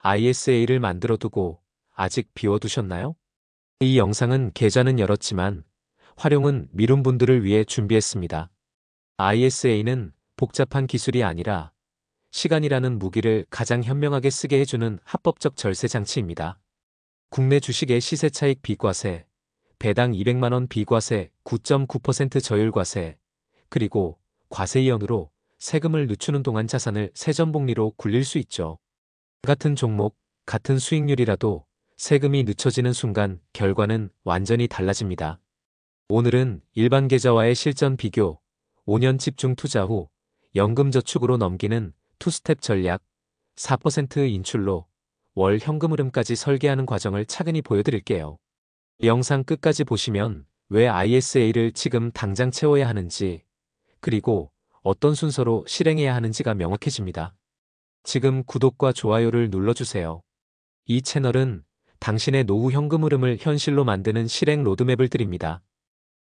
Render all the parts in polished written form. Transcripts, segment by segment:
ISA를 만들어 두고 아직 비워두셨나요? 이 영상은 계좌는 열었지만 활용은 미룬 분들을 위해 준비했습니다. ISA는 복잡한 기술이 아니라 시간이라는 무기를 가장 현명하게 쓰게 해주는 합법적 절세 장치입니다. 국내 주식의 시세 차익 비과세, 배당 200만 원 비과세 9.9% 저율과세, 그리고 과세이연으로 세금을 늦추는 동안 자산을 세전복리로 굴릴 수 있죠. 같은 종목, 같은 수익률이라도 세금이 늦춰지는 순간 결과는 완전히 달라집니다. 오늘은 일반 계좌와의 실전 비교, 5년 집중 투자 후 연금저축으로 넘기는 투스텝 전략, 4% 인출로 월 현금 흐름까지 설계하는 과정을 차근히 보여드릴게요. 영상 끝까지 보시면 왜 ISA를 지금 당장 채워야 하는지, 그리고 어떤 순서로 실행해야 하는지가 명확해집니다. 지금 구독과 좋아요를 눌러주세요. 이 채널은 당신의 노후 현금 흐름을 현실로 만드는 실행 로드맵을 드립니다.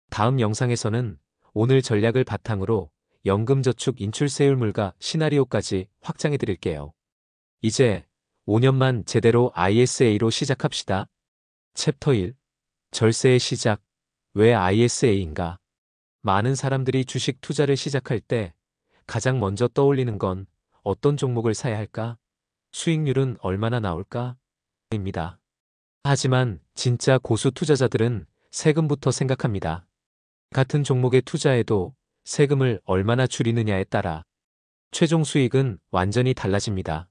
다음 영상에서는 오늘 전략을 바탕으로 연금저축 인출세율물과 시나리오까지 확장해 드릴게요. 이제 5년만 제대로 ISA로 시작합시다. 챕터 1. 절세의 시작. 왜 ISA인가? 많은 사람들이 주식 투자를 시작할 때 가장 먼저 떠올리는 건 어떤 종목을 사야 할까? 수익률은 얼마나 나올까? 입니다. 하지만 진짜 고수 투자자들은 세금부터 생각합니다. 같은 종목에 투자해도 세금을 얼마나 줄이느냐에 따라 최종 수익은 완전히 달라집니다.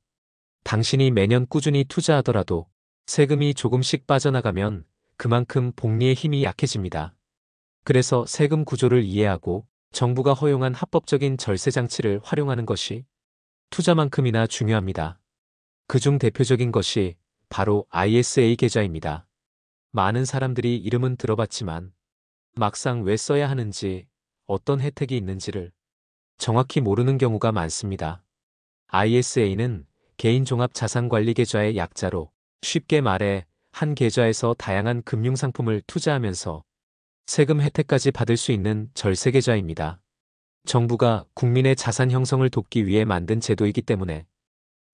당신이 매년 꾸준히 투자하더라도 세금이 조금씩 빠져나가면 그만큼 복리의 힘이 약해집니다. 그래서 세금 구조를 이해하고 정부가 허용한 합법적인 절세 장치를 활용하는 것이 투자만큼이나 중요합니다. 그중 대표적인 것이 바로 ISA 계좌입니다. 많은 사람들이 이름은 들어봤지만 막상 왜 써야 하는지, 어떤 혜택이 있는지를 정확히 모르는 경우가 많습니다. ISA는 개인종합자산관리계좌의 약자로 쉽게 말해 한 계좌에서 다양한 금융상품을 투자하면서 세금 혜택까지 받을 수 있는 절세계좌입니다. 정부가 국민의 자산 형성을 돕기 위해 만든 제도이기 때문에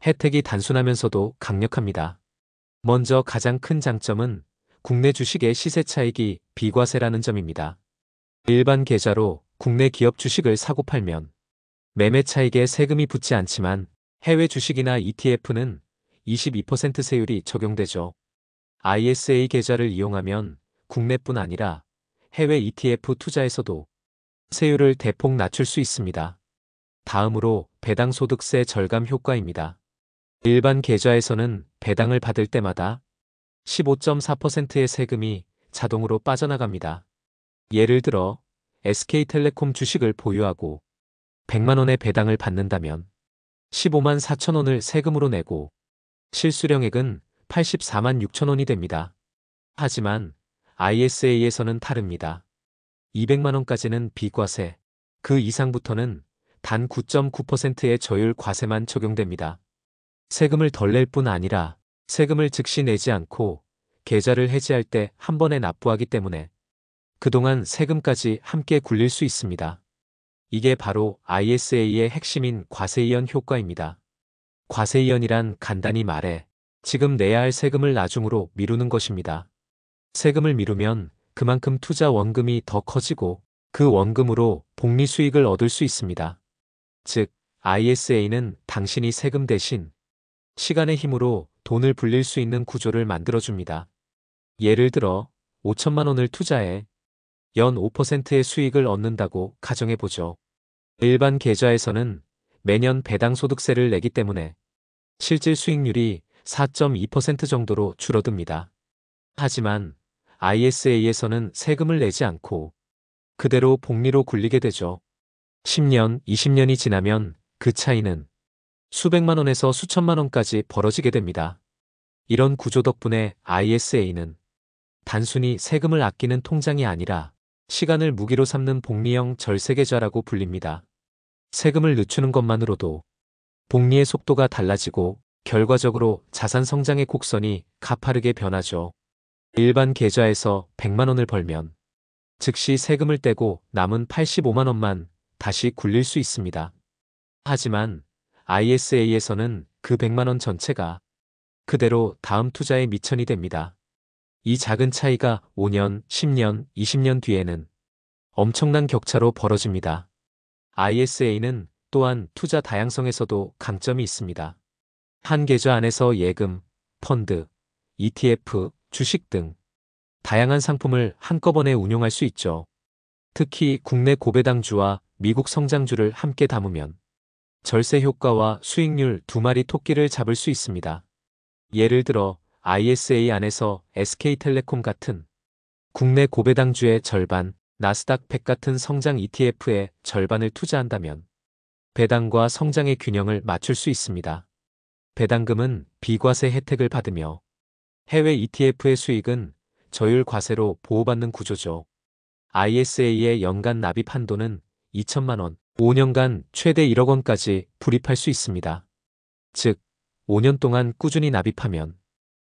혜택이 단순하면서도 강력합니다. 먼저 가장 큰 장점은 국내 주식의 시세 차익이 비과세라는 점입니다. 일반 계좌로 국내 기업 주식을 사고 팔면 매매 차익에 세금이 붙지 않지만 해외 주식이나 ETF는 22% 세율이 적용되죠. ISA 계좌를 이용하면 국내뿐 아니라 해외 ETF 투자에서도 세율을 대폭 낮출 수 있습니다. 다음으로 배당소득세 절감 효과입니다. 일반 계좌에서는 배당을 받을 때마다 15.4%의 세금이 자동으로 빠져나갑니다. 예를 들어 SK텔레콤 주식을 보유하고 100만 원의 배당을 받는다면 15만 4천 원을 세금으로 내고 실수령액은 84만 6천 원이 됩니다. 하지만 ISA에서는 다릅니다. 200만 원까지는 비과세, 그 이상부터는 단 9.9%의 저율 과세만 적용됩니다. 세금을 덜 낼 뿐 아니라 세금을 즉시 내지 않고 계좌를 해지할 때 한 번에 납부하기 때문에 그동안 세금까지 함께 굴릴 수 있습니다. 이게 바로 ISA의 핵심인 과세이연 효과입니다. 과세이연이란 간단히 말해 지금 내야 할 세금을 나중으로 미루는 것입니다. 세금을 미루면 그만큼 투자 원금이 더 커지고 그 원금으로 복리 수익을 얻을 수 있습니다. 즉, ISA는 당신이 세금 대신 시간의 힘으로 돈을 불릴 수 있는 구조를 만들어줍니다. 예를 들어 5천만 원을 투자해 연 5%의 수익을 얻는다고 가정해보죠. 일반 계좌에서는 매년 배당소득세를 내기 때문에 실질 수익률이 4.2% 정도로 줄어듭니다. 하지만 ISA에서는 세금을 내지 않고 그대로 복리로 굴리게 되죠. 10년, 20년이 지나면 그 차이는 수백만 원에서 수천만 원까지 벌어지게 됩니다. 이런 구조 덕분에 ISA는 단순히 세금을 아끼는 통장이 아니라 시간을 무기로 삼는 복리형 절세계좌라고 불립니다. 세금을 늦추는 것만으로도 복리의 속도가 달라지고 결과적으로 자산 성장의 곡선이 가파르게 변하죠. 일반 계좌에서 100만 원을 벌면 즉시 세금을 떼고 남은 85만 원만 다시 굴릴 수 있습니다. 하지만 ISA에서는 그 100만 원 전체가 그대로 다음 투자의 미천이 됩니다. 이 작은 차이가 5년, 10년, 20년 뒤에는 엄청난 격차로 벌어집니다. ISA는 또한 투자 다양성에서도 강점이 있습니다. 한 계좌 안에서 예금, 펀드, ETF, 주식 등 다양한 상품을 한꺼번에 운용할 수 있죠. 특히 국내 고배당주와 미국 성장주를 함께 담으면 절세 효과와 수익률 두 마리 토끼를 잡을 수 있습니다. 예를 들어 ISA 안에서 SK텔레콤 같은 국내 고배당주의 절반, 나스닥 100 같은 성장 ETF의 절반을 투자한다면 배당과 성장의 균형을 맞출 수 있습니다. 배당금은 비과세 혜택을 받으며 해외 ETF의 수익은 저율 과세로 보호받는 구조죠. ISA의 연간 납입 한도는 2천만 원, 5년간 최대 1억 원까지 불입할 수 있습니다. 즉, 5년 동안 꾸준히 납입하면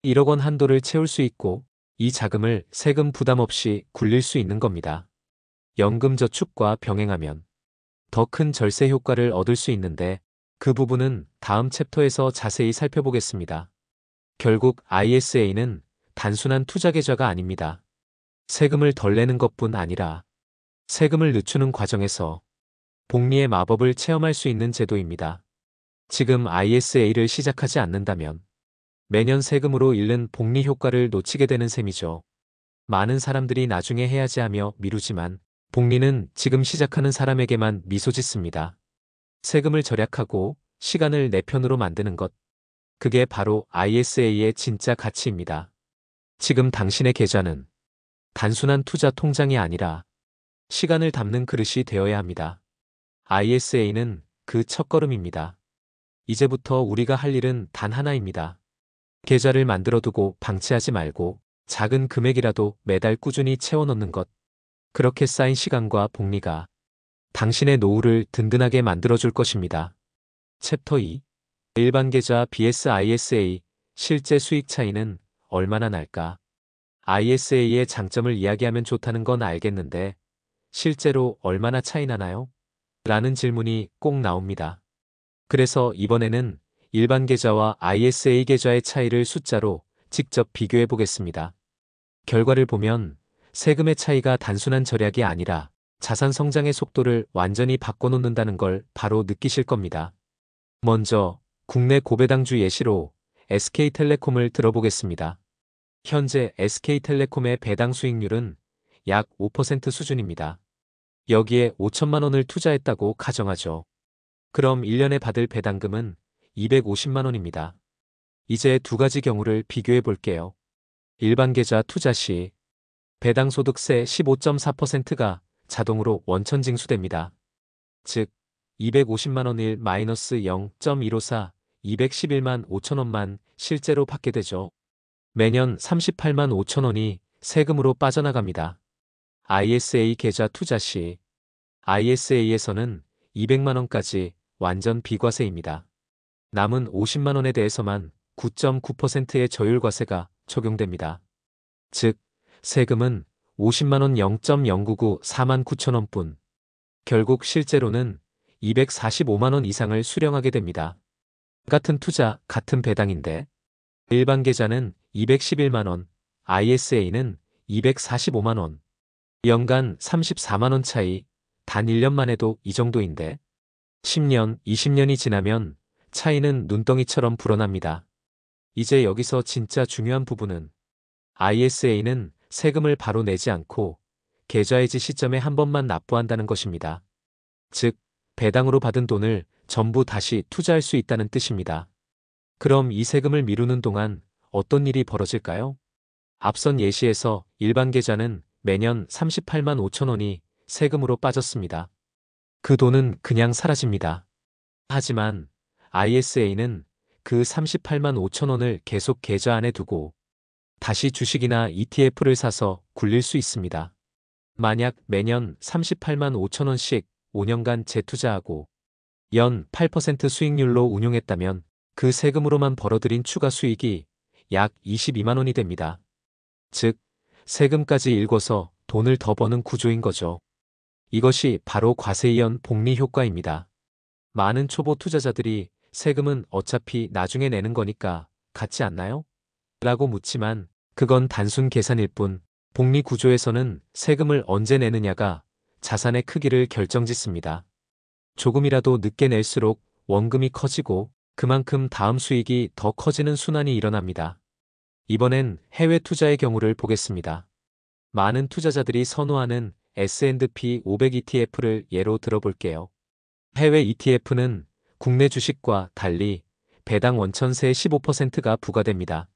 1억 원 한도를 채울 수 있고 이 자금을 세금 부담 없이 굴릴 수 있는 겁니다. 연금저축과 병행하면 더 큰 절세 효과를 얻을 수 있는데 그 부분은 다음 챕터에서 자세히 살펴보겠습니다. 결국 ISA는 단순한 투자 계좌가 아닙니다. 세금을 덜 내는 것뿐 아니라 세금을 늦추는 과정에서 복리의 마법을 체험할 수 있는 제도입니다. 지금 ISA를 시작하지 않는다면 매년 세금으로 잃는 복리 효과를 놓치게 되는 셈이죠. 많은 사람들이 나중에 해야지 하며 미루지만 복리는 지금 시작하는 사람에게만 미소 짓습니다. 세금을 절약하고 시간을 내 편으로 만드는 것. 그게 바로 ISA의 진짜 가치입니다. 지금 당신의 계좌는 단순한 투자 통장이 아니라 시간을 담는 그릇이 되어야 합니다. ISA는 그 첫걸음입니다. 이제부터 우리가 할 일은 단 하나입니다. 계좌를 만들어두고 방치하지 말고 작은 금액이라도 매달 꾸준히 채워넣는 것. 그렇게 쌓인 시간과 복리가 당신의 노후를 든든하게 만들어줄 것입니다. 챕터 2. 일반 계좌 vs ISA 실제 수익 차이는 얼마나 날까? ISA의 장점을 이야기하면 좋다는 건 알겠는데 실제로 얼마나 차이 나나요? 라는 질문이 꼭 나옵니다. 그래서 이번에는 일반 계좌와 ISA 계좌의 차이를 숫자로 직접 비교해 보겠습니다. 결과를 보면 세금의 차이가 단순한 절약이 아니라 자산 성장의 속도를 완전히 바꿔놓는다는 걸 바로 느끼실 겁니다. 먼저 국내 고배당주 예시로 SK텔레콤을 들어보겠습니다. 현재 SK텔레콤의 배당 수익률은 약 5% 수준입니다. 여기에 5천만 원을 투자했다고 가정하죠. 그럼 1년에 받을 배당금은 250만 원입니다. 이제 두 가지 경우를 비교해 볼게요. 일반 계좌 투자 시 배당 소득세 15.4%가 자동으로 원천 징수됩니다. 즉 250만 원일 마이너스 0.154, 211만 5천 원만 실제로 받게 되죠. 매년 38만 5천 원이 세금으로 빠져나갑니다. ISA 계좌 투자 시 ISA에서는 200만 원까지 완전 비과세입니다. 남은 50만 원에 대해서만 9.9%의 저율과세가 적용됩니다. 즉, 세금은 50만 원 0.099 4만 9천 원뿐. 결국 실제로는 245만 원 이상을 수령하게 됩니다. 같은 투자, 같은 배당인데 일반 계좌는 211만 원, ISA는 245만 원. 연간 34만 원 차이, 단 1년만 해도 이 정도인데 10년, 20년이 지나면 차이는 눈덩이처럼 불어납니다. 이제 여기서 진짜 중요한 부분은 ISA는 세금을 바로 내지 않고 계좌 해지 시점에 한 번만 납부한다는 것입니다. 즉, 배당으로 받은 돈을 전부 다시 투자할 수 있다는 뜻입니다. 그럼 이 세금을 미루는 동안 어떤 일이 벌어질까요? 앞선 예시에서 일반 계좌는 매년 38만 5천 원이 세금으로 빠졌습니다. 그 돈은 그냥 사라집니다. 하지만 ISA는 그 38만 5천 원을 계속 계좌 안에 두고 다시 주식이나 ETF를 사서 굴릴 수 있습니다. 만약 매년 38만 5천 원씩 5년간 재투자하고 연 8% 수익률로 운용했다면 그 세금으로만 벌어들인 추가 수익이 약 22만 원이 됩니다. 즉, 세금까지 일궈서 돈을 더 버는 구조인 거죠. 이것이 바로 과세이연 복리 효과입니다. 많은 초보 투자자들이 세금은 어차피 나중에 내는 거니까 같지 않나요? 라고 묻지만 그건 단순 계산일 뿐 복리 구조에서는 세금을 언제 내느냐가 자산의 크기를 결정짓습니다. 조금이라도 늦게 낼수록 원금이 커지고 그만큼 다음 수익이 더 커지는 순환이 일어납니다. 이번엔 해외 투자의 경우를 보겠습니다. 많은 투자자들이 선호하는 S&P 500 ETF를 예로 들어볼게요. 해외 ETF는 국내 주식과 달리 배당 원천세 15%가 부과됩니다.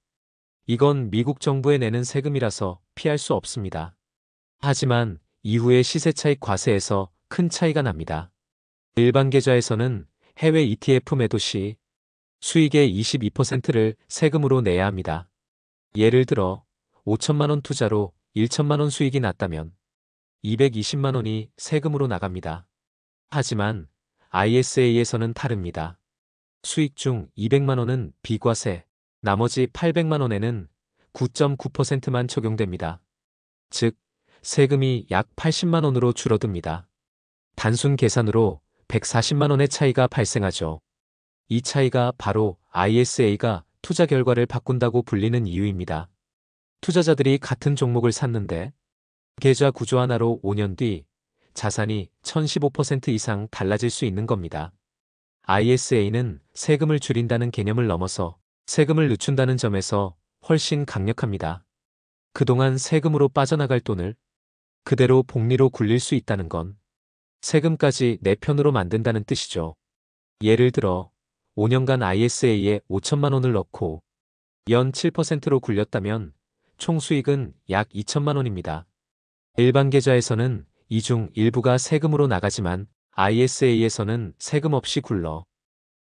이건 미국 정부에 내는 세금이라서 피할 수 없습니다. 하지만 이후에 시세 차익 과세에서 큰 차이가 납니다. 일반 계좌에서는 해외 ETF 매도 시 수익의 22%를 세금으로 내야 합니다. 예를 들어 5천만 원 투자로 1천만 원 수익이 났다면 220만 원이 세금으로 나갑니다. 하지만 ISA에서는 다릅니다. 수익 중 200만 원은 비과세, 나머지 800만 원에는 9.9%만 적용됩니다. 즉, 세금이 약 80만 원으로 줄어듭니다. 단순 계산으로 140만 원의 차이가 발생하죠. 이 차이가 바로 ISA가 투자 결과를 바꾼다고 불리는 이유입니다. 투자자들이 같은 종목을 샀는데 계좌 구조 하나로 5년 뒤 자산이 1015% 이상 달라질 수 있는 겁니다. ISA는 세금을 줄인다는 개념을 넘어서 세금을 늦춘다는 점에서 훨씬 강력합니다. 그동안 세금으로 빠져나갈 돈을 그대로 복리로 굴릴 수 있다는 건 세금까지 내 편으로 만든다는 뜻이죠. 예를 들어 5년간 ISA에 5천만 원을 넣고 연 7%로 굴렸다면 총 수익은 약 2천만 원입니다. 일반 계좌에서는 이 중 일부가 세금으로 나가지만 ISA에서는 세금 없이 굴러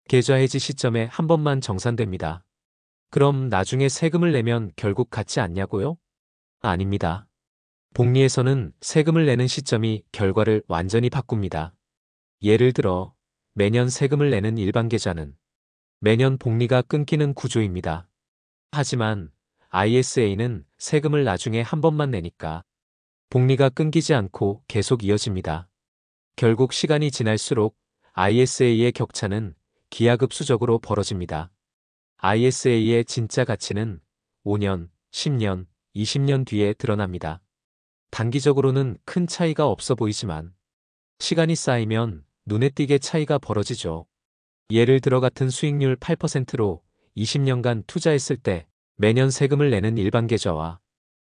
계좌 해지 시점에 한 번만 정산됩니다. 그럼 나중에 세금을 내면 결국 같지 않냐고요? 아닙니다. 복리에서는 세금을 내는 시점이 결과를 완전히 바꿉니다. 예를 들어 매년 세금을 내는 일반 계좌는 매년 복리가 끊기는 구조입니다. 하지만 ISA는 세금을 나중에 한 번만 내니까 복리가 끊기지 않고 계속 이어집니다. 결국 시간이 지날수록 ISA의 격차는 기하급수적으로 벌어집니다. ISA의 진짜 가치는 5년, 10년, 20년 뒤에 드러납니다. 단기적으로는 큰 차이가 없어 보이지만 시간이 쌓이면 눈에 띄게 차이가 벌어지죠. 예를 들어 같은 수익률 8%로 20년간 투자했을 때 매년 세금을 내는 일반 계좌와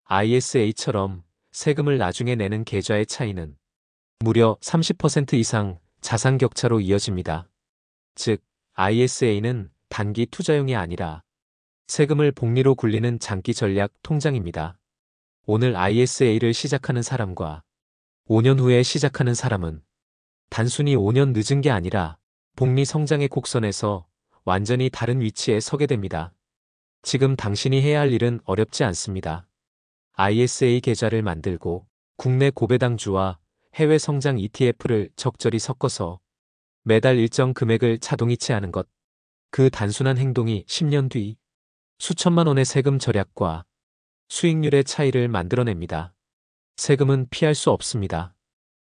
ISA처럼 세금을 나중에 내는 계좌의 차이는 무려 30% 이상 자산 격차로 이어집니다. 즉, ISA는 단기 투자용이 아니라 세금을 복리로 굴리는 장기 전략 통장입니다. 오늘 ISA를 시작하는 사람과 5년 후에 시작하는 사람은 단순히 5년 늦은 게 아니라 복리 성장의 곡선에서 완전히 다른 위치에 서게 됩니다. 지금 당신이 해야 할 일은 어렵지 않습니다. ISA 계좌를 만들고 국내 고배당주와 해외 성장 ETF를 적절히 섞어서 매달 일정 금액을 자동이체하는 것. 그 단순한 행동이 10년 뒤 수천만 원의 세금 절약과 수익률의 차이를 만들어냅니다. 세금은 피할 수 없습니다.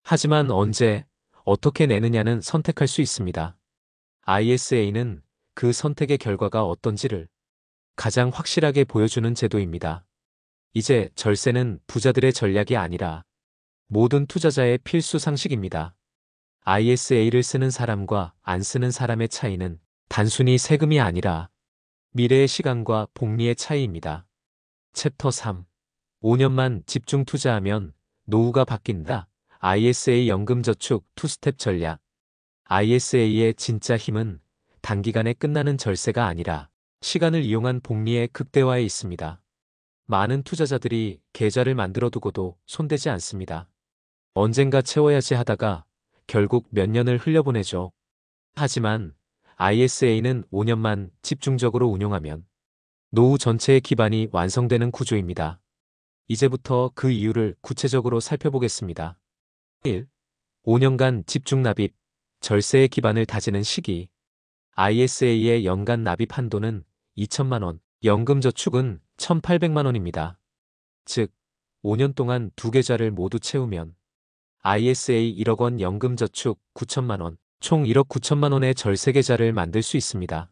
하지만 언제, 어떻게 내느냐는 선택할 수 있습니다. ISA는 그 선택의 결과가 어떤지를 가장 확실하게 보여주는 제도입니다. 이제 절세는 부자들의 전략이 아니라 모든 투자자의 필수 상식입니다. ISA를 쓰는 사람과 안 쓰는 사람의 차이는 단순히 세금이 아니라 미래의 시간과 복리의 차이입니다. 챕터 3. 5년만 집중 투자하면 노후가 바뀐다. ISA 연금저축 투스텝 전략. ISA의 진짜 힘은 단기간에 끝나는 절세가 아니라 시간을 이용한 복리의 극대화에 있습니다. 많은 투자자들이 계좌를 만들어두고도 손대지 않습니다. 언젠가 채워야지 하다가 결국 몇 년을 흘려보내죠. 하지만 ISA는 5년만 집중적으로 운용하면 노후 전체의 기반이 완성되는 구조입니다. 이제부터 그 이유를 구체적으로 살펴보겠습니다. 1. 5년간 집중 납입, 절세의 기반을 다지는 시기. ISA의 연간 납입 한도는 2천만 원, 연금저축은 1,800만 원입니다. 즉, 5년 동안 두 계좌를 모두 채우면 ISA 1억 원 연금저축 9천만 원, 총 1억 9천만 원의 절세 계좌를 만들 수 있습니다.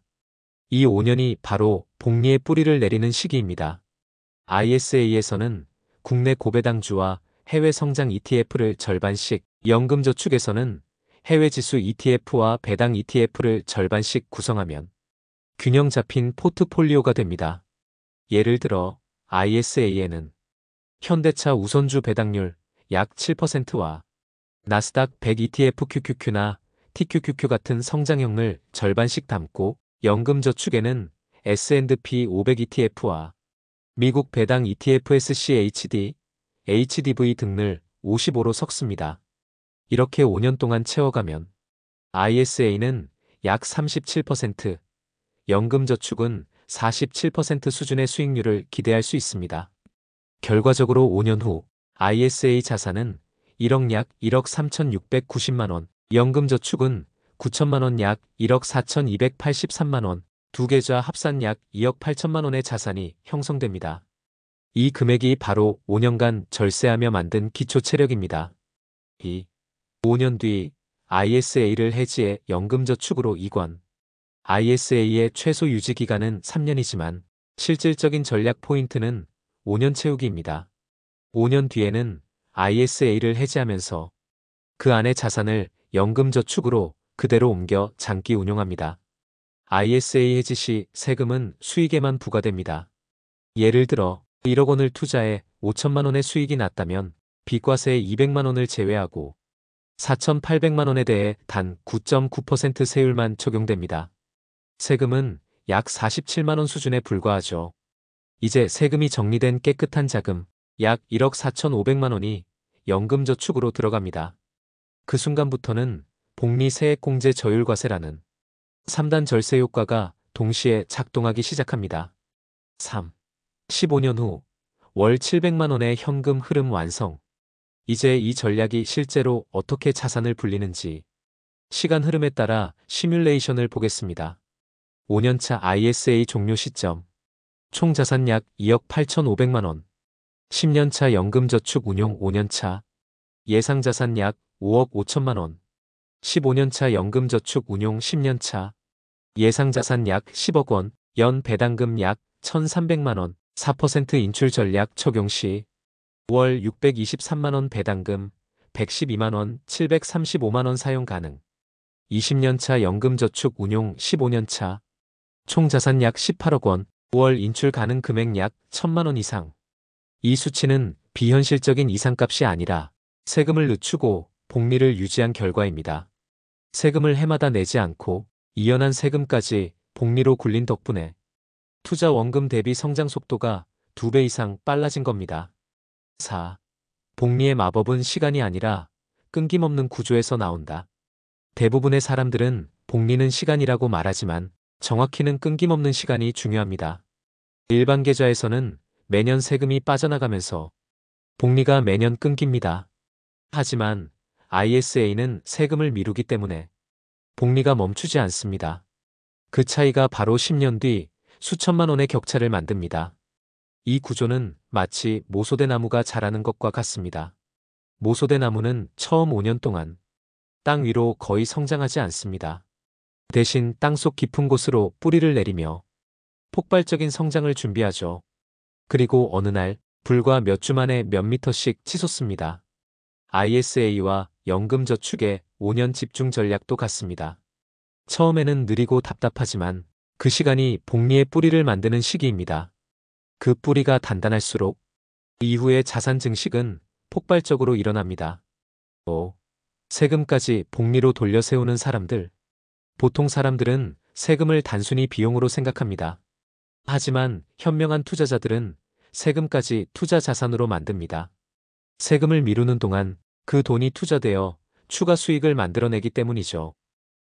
이 5년이 바로 복리의 뿌리를 내리는 시기입니다. ISA에서는 국내 고배당주와 해외 성장 ETF를 절반씩, 연금저축에서는 해외 지수 ETF와 배당 ETF를 절반씩 구성하면 균형 잡힌 포트폴리오가 됩니다. 예를 들어 ISA에는 현대차 우선주 배당률 약 7%와 나스닥 100 ETF QQQ나 TQQQ 같은 성장형을 절반씩 담고, 연금저축에는 S&P 500 ETF와 미국 배당 ETF SCHD, HDV 등을 55로 섞습니다. 이렇게 5년 동안 채워가면 ISA는 약 37%, 연금저축은 47% 수준의 수익률을 기대할 수 있습니다. 결과적으로 5년 후 ISA 자산은 1억 약 1억 3,690만 원, 연금저축은 9천만 원 약 1억 4,283만 원, 두 계좌 합산 약 2억 8천만 원의 자산이 형성됩니다. 이 금액이 바로 5년간 절세하며 만든 기초 체력입니다. 5년 뒤 ISA를 해지해 연금저축으로 이관. ISA의 최소 유지 기간은 3년이지만 실질적인 전략 포인트는 5년 채우기입니다. 5년 뒤에는 ISA를 해지하면서 그 안의 자산을 연금저축으로 그대로 옮겨 장기 운용합니다. ISA 해지 시 세금은 수익에만 부과됩니다. 예를 들어 1억 원을 투자해 5천만 원의 수익이 났다면 비과세 200만 원을 제외하고 4,800만 원에 대해 단 9.9% 세율만 적용됩니다. 세금은 약 47만 원 수준에 불과하죠. 이제 세금이 정리된 깨끗한 자금 약 1억 4,500만 원이 연금저축으로 들어갑니다. 그 순간부터는 복리 세액공제 저율과세라는 3단 절세 효과가 동시에 작동하기 시작합니다. 15년 후 월 700만 원의 현금 흐름 완성. 이제 이 전략이 실제로 어떻게 자산을 불리는지 시간 흐름에 따라 시뮬레이션을 보겠습니다. 5년차 ISA 종료 시점. 총 자산 약 2억 8,500만 원. 10년차 연금저축 운용 5년차. 예상 자산 약 5억 5천만 원. 15년차 연금저축 운용 10년차. 예상 자산 약 10억 원. 연 배당금 약 1,300만 원. 4% 인출 전략 적용 시 월 623만 원 배당금, 112만 원, 735만 원 사용 가능. 20년차 연금저축 운용 15년차. 총 자산 약 18억 원, 월 인출 가능 금액 약 1,000만 원 이상. 이 수치는 비현실적인 이상값이 아니라 세금을 늦추고 복리를 유지한 결과입니다. 세금을 해마다 내지 않고 이연한 세금까지 복리로 굴린 덕분에 투자 원금 대비 성장 속도가 2배 이상 빨라진 겁니다. 4. 복리의 마법은 시간이 아니라 끊김없는 구조에서 나온다. 대부분의 사람들은 복리는 시간이라고 말하지만 정확히는 끊김없는 시간이 중요합니다. 일반 계좌에서는 매년 세금이 빠져나가면서 복리가 매년 끊깁니다. 하지만 ISA는 세금을 미루기 때문에 복리가 멈추지 않습니다. 그 차이가 바로 10년 뒤 수천만 원의 격차를 만듭니다. 이 구조는 마치 모소대 나무가 자라는 것과 같습니다. 모소대 나무는 처음 5년 동안 땅 위로 거의 성장하지 않습니다. 대신 땅속 깊은 곳으로 뿌리를 내리며 폭발적인 성장을 준비하죠. 그리고 어느 날 불과 몇 주 만에 몇 미터씩 치솟습니다. ISA와 연금저축의 5년 집중 전략도 같습니다. 처음에는 느리고 답답하지만 그 시간이 복리의 뿌리를 만드는 시기입니다. 그 뿌리가 단단할수록 이후의 자산 증식은 폭발적으로 일어납니다. 5. 세금까지 복리로 돌려 세우는 사람들. 보통 사람들은 세금을 단순히 비용으로 생각합니다. 하지만 현명한 투자자들은 세금까지 투자 자산으로 만듭니다. 세금을 미루는 동안 그 돈이 투자되어 추가 수익을 만들어내기 때문이죠.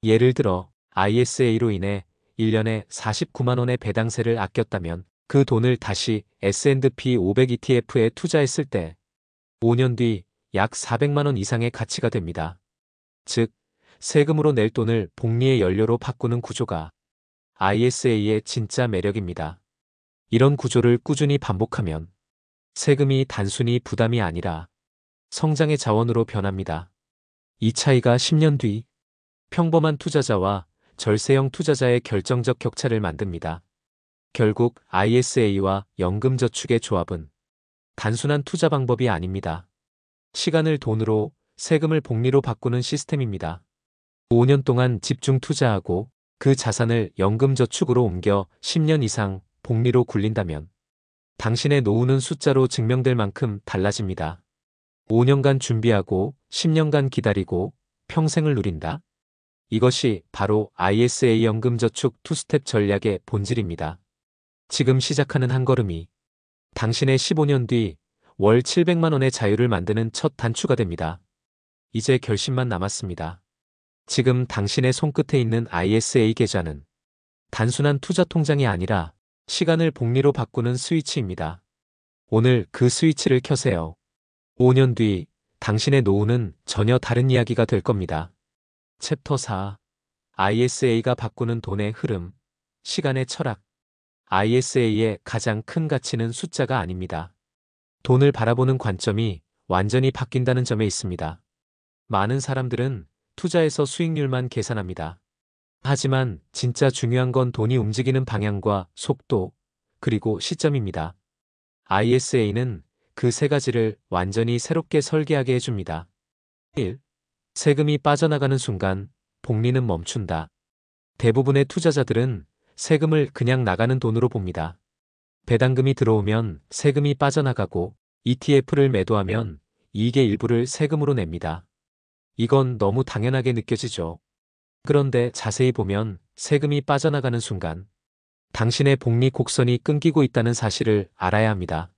예를 들어 ISA로 인해 1년에 49만 원의 배당세를 아꼈다면 그 돈을 다시 S&P 500 ETF에 투자했을 때 5년 뒤 약 400만 원 이상의 가치가 됩니다. 즉, 세금으로 낼 돈을 복리의 연료로 바꾸는 구조가 ISA의 진짜 매력입니다. 이런 구조를 꾸준히 반복하면 세금이 단순히 부담이 아니라 성장의 자원으로 변합니다. 이 차이가 10년 뒤 평범한 투자자와 절세형 투자자의 결정적 격차를 만듭니다. 결국 ISA와 연금저축의 조합은 단순한 투자 방법이 아닙니다. 시간을 돈으로, 세금을 복리로 바꾸는 시스템입니다. 5년 동안 집중 투자하고 그 자산을 연금저축으로 옮겨 10년 이상 복리로 굴린다면 당신의 노후는 숫자로 증명될 만큼 달라집니다. 5년간 준비하고 10년간 기다리고 평생을 누린다. 이것이 바로 ISA 연금저축 투스텝 전략의 본질입니다. 지금 시작하는 한 걸음이 당신의 15년 뒤 월 700만 원의 자유를 만드는 첫 단추가 됩니다. 이제 결심만 남았습니다. 지금 당신의 손끝에 있는 ISA 계좌는 단순한 투자 통장이 아니라 시간을 복리로 바꾸는 스위치입니다. 오늘 그 스위치를 켜세요. 5년 뒤 당신의 노후는 전혀 다른 이야기가 될 겁니다. 챕터 4. ISA가 바꾸는 돈의 흐름, 시간의 철학. ISA의 가장 큰 가치는 숫자가 아닙니다. 돈을 바라보는 관점이 완전히 바뀐다는 점에 있습니다. 많은 사람들은 투자에서 수익률만 계산합니다. 하지만 진짜 중요한 건 돈이 움직이는 방향과 속도, 그리고 시점입니다. ISA는 그 세 가지를 완전히 새롭게 설계하게 해줍니다. 1. 세금이 빠져나가는 순간 복리는 멈춘다. 대부분의 투자자들은 세금을 그냥 나가는 돈으로 봅니다. 배당금이 들어오면 세금이 빠져나가고 ETF를 매도하면 이익의 일부를 세금으로 냅니다. 이건 너무 당연하게 느껴지죠. 그런데 자세히 보면 세금이 빠져나가는 순간 당신의 복리 곡선이 끊기고 있다는 사실을 알아야 합니다.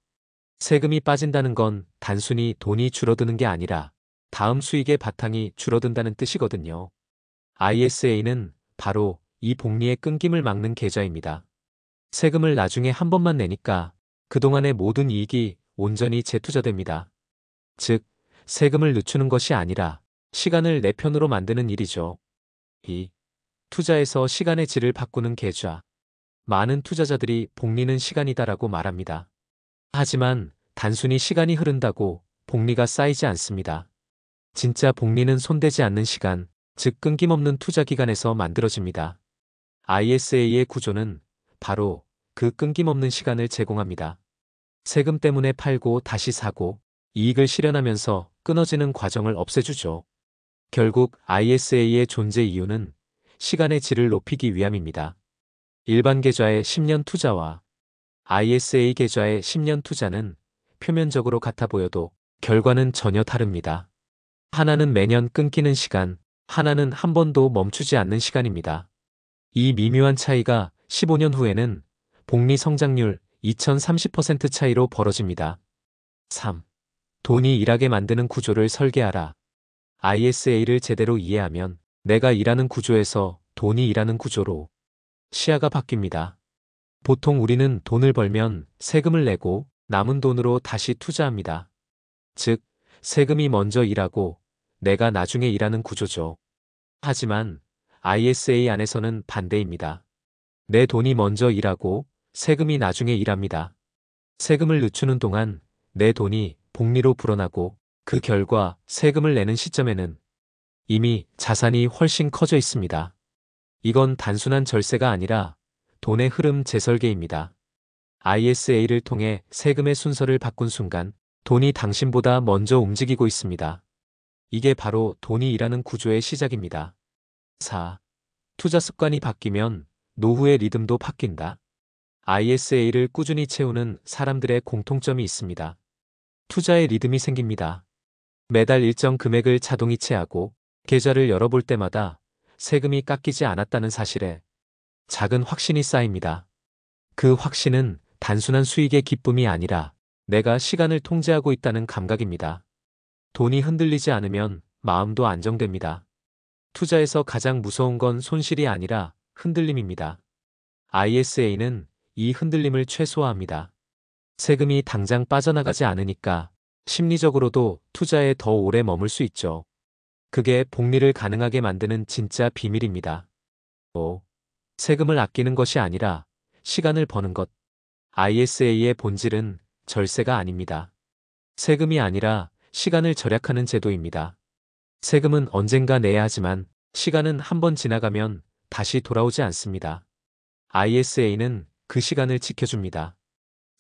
세금이 빠진다는 건 단순히 돈이 줄어드는 게 아니라 다음 수익의 바탕이 줄어든다는 뜻이거든요. ISA는 바로 이 복리의 끊김을 막는 계좌입니다. 세금을 나중에 한 번만 내니까 그동안의 모든 이익이 온전히 재투자됩니다. 즉, 세금을 늦추는 것이 아니라 시간을 내 편으로 만드는 일이죠. 2. 투자에서 시간의 질을 바꾸는 계좌. 많은 투자자들이 복리는 시간이다라고 말합니다. 하지만 단순히 시간이 흐른다고 복리가 쌓이지 않습니다. 진짜 복리는 손대지 않는 시간, 즉 끊김없는 투자 기간에서 만들어집니다. ISA의 구조는 바로 그 끊김없는 시간을 제공합니다. 세금 때문에 팔고 다시 사고 이익을 실현하면서 끊어지는 과정을 없애주죠. 결국 ISA의 존재 이유는 시간의 질을 높이기 위함입니다. 일반 계좌의 10년 투자와 ISA 계좌의 10년 투자는 표면적으로 같아 보여도 결과는 전혀 다릅니다. 하나는 매년 끊기는 시간, 하나는 한 번도 멈추지 않는 시간입니다. 이 미묘한 차이가 15년 후에는 복리 성장률 2030% 차이로 벌어집니다. 3. 돈이 일하게 만드는 구조를 설계하라. ISA를 제대로 이해하면 내가 일하는 구조에서 돈이 일하는 구조로 시야가 바뀝니다. 보통 우리는 돈을 벌면 세금을 내고 남은 돈으로 다시 투자합니다. 즉, 세금이 먼저 일하고 내가 나중에 일하는 구조죠. 하지만 ISA 안에서는 반대입니다. 내 돈이 먼저 일하고 세금이 나중에 일합니다. 세금을 늦추는 동안 내 돈이 복리로 불어나고 그 결과 세금을 내는 시점에는 이미 자산이 훨씬 커져 있습니다. 이건 단순한 절세가 아니라 돈의 흐름 재설계입니다. ISA를 통해 세금의 순서를 바꾼 순간 돈이 당신보다 먼저 움직이고 있습니다. 이게 바로 돈이 일하는 구조의 시작입니다. 4. 투자 습관이 바뀌면 노후의 리듬도 바뀐다. ISA를 꾸준히 채우는 사람들의 공통점이 있습니다. 투자의 리듬이 생깁니다. 매달 일정 금액을 자동이체하고 계좌를 열어볼 때마다 세금이 깎이지 않았다는 사실에 작은 확신이 쌓입니다. 그 확신은 단순한 수익의 기쁨이 아니라 내가 시간을 통제하고 있다는 감각입니다. 돈이 흔들리지 않으면 마음도 안정됩니다. 투자에서 가장 무서운 건 손실이 아니라 흔들림입니다. ISA는 이 흔들림을 최소화합니다. 세금이 당장 빠져나가지 않으니까 심리적으로도 투자에 더 오래 머물 수 있죠. 그게 복리를 가능하게 만드는 진짜 비밀입니다. 5. 세금을 아끼는 것이 아니라 시간을 버는 것. ISA의 본질은 절세가 아닙니다. 세금이 아니라 시간을 절약하는 제도입니다. 세금은 언젠가 내야 하지만 시간은 한 번 지나가면 다시 돌아오지 않습니다. ISA는 그 시간을 지켜줍니다.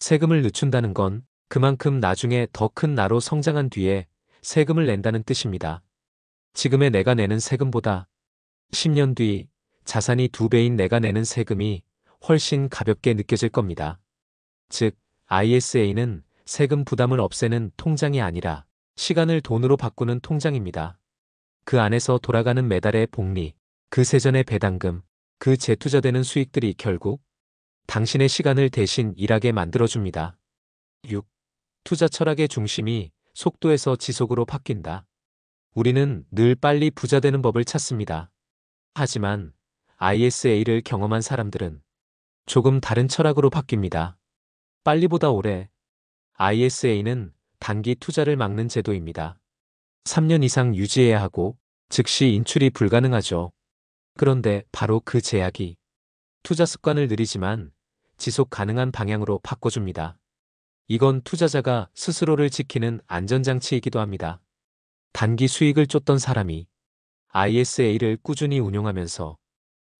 세금을 늦춘다는 건 그만큼 나중에 더 큰 나로 성장한 뒤에 세금을 낸다는 뜻입니다. 지금의 내가 내는 세금보다 10년 뒤 자산이 2배인 내가 내는 세금이 훨씬 가볍게 느껴질 겁니다. 즉, ISA는 세금 부담을 없애는 통장이 아니라 시간을 돈으로 바꾸는 통장입니다. 그 안에서 돌아가는 매달의 복리, 그 세전의 배당금, 그 재투자되는 수익들이 결국 당신의 시간을 대신 일하게 만들어줍니다. 6. 투자 철학의 중심이 속도에서 지속으로 바뀐다. 우리는 늘 빨리 부자 되는 법을 찾습니다. 하지만 ISA를 경험한 사람들은 조금 다른 철학으로 바뀝니다. 빨리보다 오래. ISA는 단기 투자를 막는 제도입니다. 3년 이상 유지해야 하고 즉시 인출이 불가능하죠. 그런데 바로 그 제약이 투자 습관을 느리지만 지속 가능한 방향으로 바꿔줍니다. 이건 투자자가 스스로를 지키는 안전장치이기도 합니다. 단기 수익을 쫓던 사람이 ISA를 꾸준히 운용하면서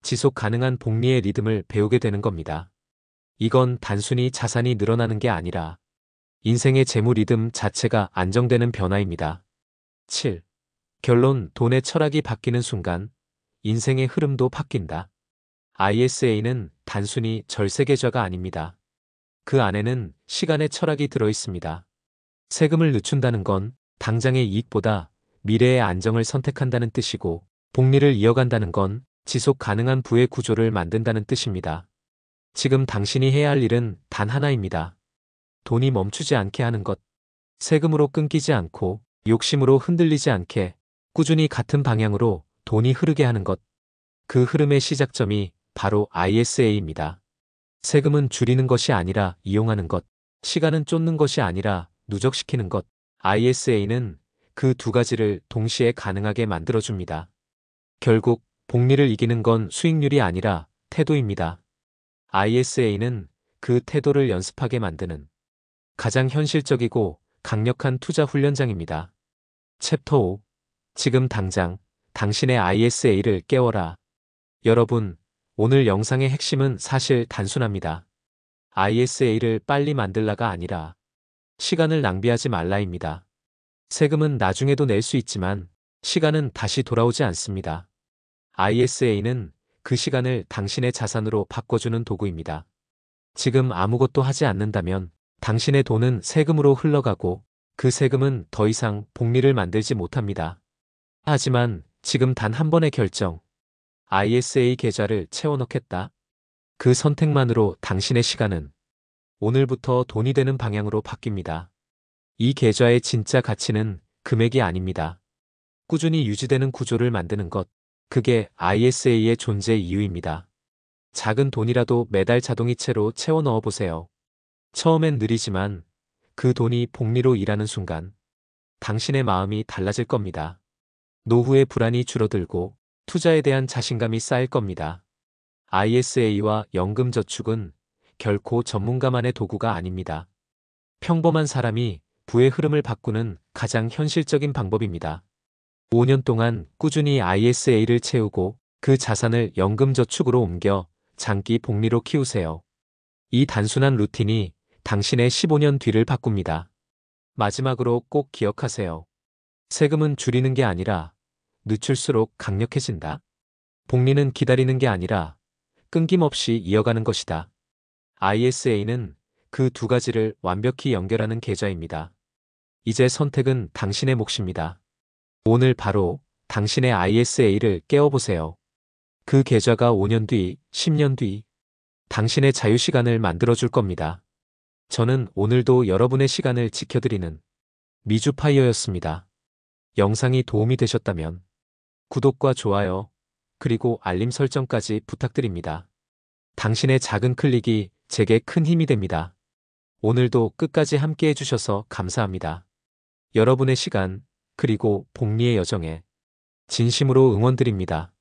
지속 가능한 복리의 리듬을 배우게 되는 겁니다. 이건 단순히 자산이 늘어나는 게 아니라 인생의 재무 리듬 자체가 안정되는 변화입니다. 7. 결론, 돈의 철학이 바뀌는 순간 인생의 흐름도 바뀐다. ISA는 단순히 절세 계좌가 아닙니다. 그 안에는 시간의 철학이 들어 있습니다. 세금을 늦춘다는 건 당장의 이익보다 미래의 안정을 선택한다는 뜻이고, 복리를 이어간다는 건 지속 가능한 부의 구조를 만든다는 뜻입니다. 지금 당신이 해야 할 일은 단 하나입니다. 돈이 멈추지 않게 하는 것. 세금으로 끊기지 않고 욕심으로 흔들리지 않게 꾸준히 같은 방향으로 돈이 흐르게 하는 것. 그 흐름의 시작점이 바로 ISA입니다. 세금은 줄이는 것이 아니라 이용하는 것. 시간은 쫓는 것이 아니라 누적시키는 것. ISA는 그 두 가지를 동시에 가능하게 만들어줍니다. 결국 복리를 이기는 건 수익률이 아니라 태도입니다. ISA는 그 태도를 연습하게 만드는 가장 현실적이고 강력한 투자 훈련장입니다. 챕터 5. 지금 당장 당신의 ISA를 깨워라. 여러분, 오늘 영상의 핵심은 사실 단순합니다. ISA를 빨리 만들라가 아니라 시간을 낭비하지 말라입니다. 세금은 나중에도 낼 수 있지만 시간은 다시 돌아오지 않습니다. ISA는 그 시간을 당신의 자산으로 바꿔주는 도구입니다. 지금 아무것도 하지 않는다면 당신의 돈은 세금으로 흘러가고 그 세금은 더 이상 복리를 만들지 못합니다. 하지만 지금 단 한 번의 결정, ISA 계좌를 채워넣겠다. 그 선택만으로 당신의 시간은 오늘부터 돈이 되는 방향으로 바뀝니다. 이 계좌의 진짜 가치는 금액이 아닙니다. 꾸준히 유지되는 구조를 만드는 것, 그게 ISA의 존재 이유입니다. 작은 돈이라도 매달 자동이체로 채워 넣어보세요. 처음엔 느리지만 그 돈이 복리로 일하는 순간 당신의 마음이 달라질 겁니다. 노후의 불안이 줄어들고 투자에 대한 자신감이 쌓일 겁니다. ISA와 연금저축은 결코 전문가만의 도구가 아닙니다. 평범한 사람이 부의 흐름을 바꾸는 가장 현실적인 방법입니다. 5년 동안 꾸준히 ISA를 채우고 그 자산을 연금저축으로 옮겨 장기 복리로 키우세요. 이 단순한 루틴이 당신의 15년 뒤를 바꿉니다. 마지막으로 꼭 기억하세요. 세금은 줄이는 게 아니라 늦출수록 강력해진다. 복리는 기다리는 게 아니라 끊김없이 이어가는 것이다. ISA는 그 두 가지를 완벽히 연결하는 계좌입니다. 이제 선택은 당신의 몫입니다. 오늘 바로 당신의 ISA를 깨워보세요. 그 계좌가 5년 뒤, 10년 뒤 당신의 자유시간을 만들어줄 겁니다. 저는 오늘도 여러분의 시간을 지켜드리는 미주파이어였습니다. 영상이 도움이 되셨다면 구독과 좋아요, 그리고 알림 설정까지 부탁드립니다. 당신의 작은 클릭이 제게 큰 힘이 됩니다. 오늘도 끝까지 함께 해주셔서 감사합니다. 여러분의 시간, 그리고 복리의 여정에 진심으로 응원드립니다.